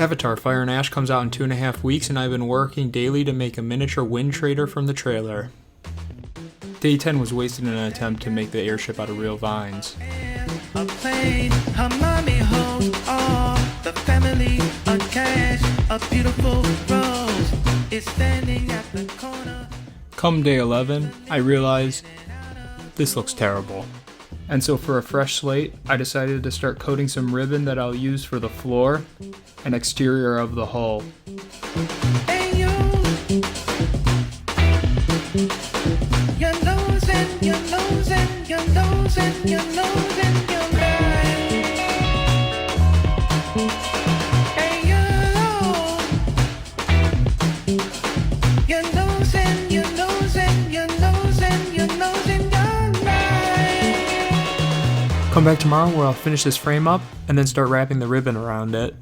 Avatar Fire and Ash comes out in 2.5 weeks, and I've been working daily to make a miniature wind trader from the trailer. Day 10 was wasted in an attempt to make the airship out of real vines. A plane, her mommy holds all the family, a cash, a beautiful rose is standing at the corner. Come day 11, I realized this looks terrible. And so for a fresh slate, I decided to start coating some ribbon that I'll use for the floor and exterior of the hull. Hey you, your nose and your nose and your nose and your nose and your mind. Hey you, your nose and your nose and your nose and your nose and your mind. Come back tomorrow where I'll finish this frame up and then start wrapping the ribbon around it.